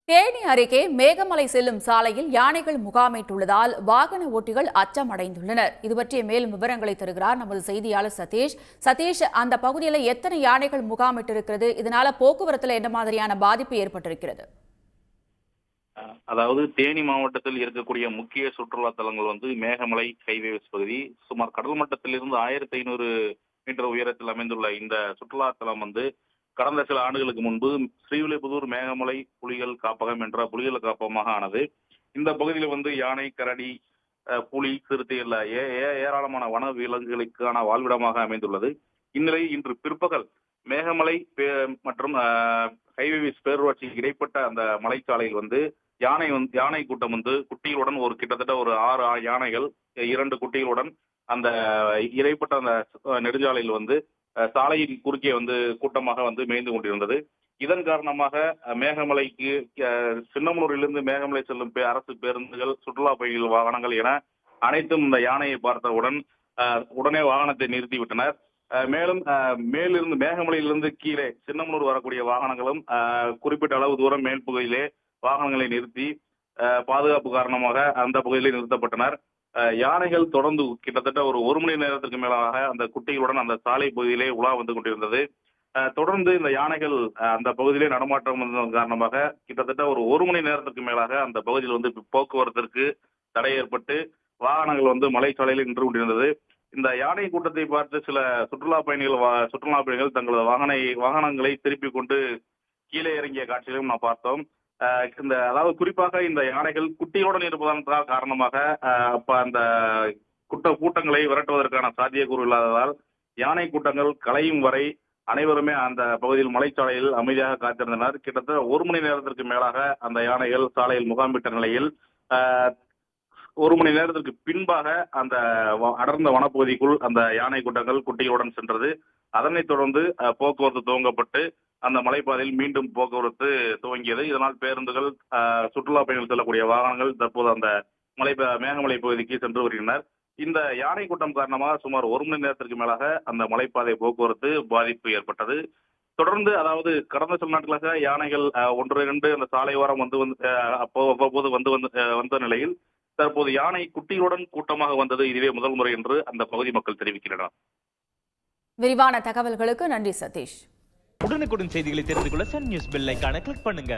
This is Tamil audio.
தேனி அருகே மேகமலை செல்லும் சாலையில் யானைகள் முகாமிட்டுள்ளதால் வாகன ஓட்டிகள் அச்சமடைந்துள்ளனர். இதுபற்றிய மேலும் விவரங்களை தருகிறார் நமது செய்தியாளர் சதீஷ். சதீஷ், அந்த பகுதியில் எத்தனை யானைகள் முகாமிட்டிருக்கிறது? இதனால போக்குவரத்துல என்ன மாதிரியான பாதிப்பு ஏற்பட்டிருக்கிறது? அதாவது தேனி மாவட்டத்தில் இருக்கக்கூடிய முக்கிய சுற்றுலா தலங்கள் மேகமலை ஹைவேஸ் பகுதி. சுமார் கடல் மட்டத்திலிருந்து 1500 மீட்டர் உயரத்தில் அமைந்துள்ள இந்த சுற்றுலா தலம் கடந்த சில ஆண்டுகளுக்கு முன்பு ஸ்ரீவில்லிபுத்தூர் மேகமலை புலிகள் காப்பகம் என்ற புலிகள் காப்பகமாக ஆனது. இந்த பகுதியில் யானை, கரடி, புலி, சிறுத்தை எல்லாம் ஏராளமான வன விலங்குகளுக்கான வாழ்விடமாக அமைந்துள்ளது. இந்நிலையில் இன்று பிற்பகல் மேகமலை மற்றும் ஹைவேஸ் பேரூராட்சிக்கு இடைப்பட்ட அந்த மலைச்சாலையில் யானை கூட்டம் குட்டிகளுடன் கிட்டத்தட்ட ஒரு 6 யானைகள் 2 குட்டிகளுடன் அந்த இடைப்பட்ட அந்த நெடுஞ்சாலையில் சாலையின் குறுக்கே கூட்டமாக மேய்ந்து கொண்டிருந்தது. இதன் காரணமாக மேகமலைக்கு சின்னமனூரிலிருந்து மேகமலை செல்லும் அரசு பேருந்துகள், சுற்றுலா பயணிகள் வாகனங்கள் என அனைத்தும் இந்த யானையை பார்த்தவுடன் உடனே வாகனத்தை நிறுத்திவிட்டனர். மேலும் மேலிருந்து மேகமலையிலிருந்து கீழே சின்னமனூர் வரக்கூடிய வாகனங்களும் குறிப்பிட்ட அளவு தூரம் மேல் பகுதியிலே வாகனங்களை நிறுத்தி பாதுகாப்பு காரணமாக அந்த பகுதியிலே நிறுத்தப்பட்டனர். யானைகள் தொடர்ந்து கிட்டத்தட்ட ஒரு மணி நேரத்திற்கு மேலாக அந்த குட்டிகளுடன் அந்த சாலை பகுதியிலே உலா வந்து கொண்டிருந்தது. தொடர்ந்து இந்த யானைகள் அந்த பகுதியிலே நடமாட்டம் வந்ததன் காரணமாக கிட்டத்தட்ட ஒரு மணி நேரத்திற்கு மேலாக அந்த பகுதியில் போக்குவரத்திற்கு தடை ஏற்பட்டு வாகனங்கள் மலைச்சாலையில் நின்று கொண்டிருந்தது. இந்த யானை கூட்டத்தை பார்த்து சில சுற்றுலா பயணிகள் தங்களது வாகனங்களை திருப்பிக் கொண்டு கீழே இறங்கிய காட்சிகளையும் நாம் பார்த்தோம். அதாவது குறிப்பாக இந்த யானைகள் குட்டியுடன் இருப்பதன் காரணமாக அந்த கூட்டங்களை விரட்டுவதற்கான சாத்தியக்கூறு இல்லாததால் யானை கூட்டங்கள் கலையும் வரை அனைவருமே அந்த பகுதியில் மலைச்சாலையில் அமைதியாக காத்திருந்தனர். கிட்டத்தட்ட 1 மணி நேரத்திற்கு மேலாக அந்த யானைகள் சாலையில் முகாமிட்ட நிலையில் 1 மணி நேரத்திற்கு பின்பாக அந்த அடர்ந்த வனப்பகுதிக்குள் அந்த யானை கூட்டங்கள் குட்டிகளுடன் சென்றது. அதனைத் தொடர்ந்து போக்குவரத்து துவங்கப்பட்டு அந்த மலைப்பாதையில் மீண்டும் போக்குவரத்து துவங்கியது. இதனால் பேருந்துகள், சுற்றுலா பயணிகள் செல்லக்கூடிய வாகனங்கள் தற்போது அந்த மேகமலை பகுதிக்கு சென்று வருகின்றனர். இந்த யானை கூட்டம் காரணமாக சுமார் 1 மணி நேரத்திற்கு மேலாக அந்த மலைப்பாதை போக்குவரத்து பாதிப்பு ஏற்பட்டது. தொடர்ந்து அதாவது கடந்த சில நாட்களாக யானைகள் 1-2 அந்த சாலை ஓரம் அவ்வப்போது வந்த நிலையில் தற்போது யானை குட்டிகளுடன் கூட்டமாக வந்தது இதுவே முதல் முறை என்று அந்த பகுதி மக்கள் தெரிவிக்கின்றனர். விரிவான தகவல்களுக்கு நன்றி சதீஷ். உடனுக்குடன் செய்திகளை தெரிந்து கொள்ள சன் நியூஸ் பெல் ஐகானை கிளிக் பண்ணுங்க.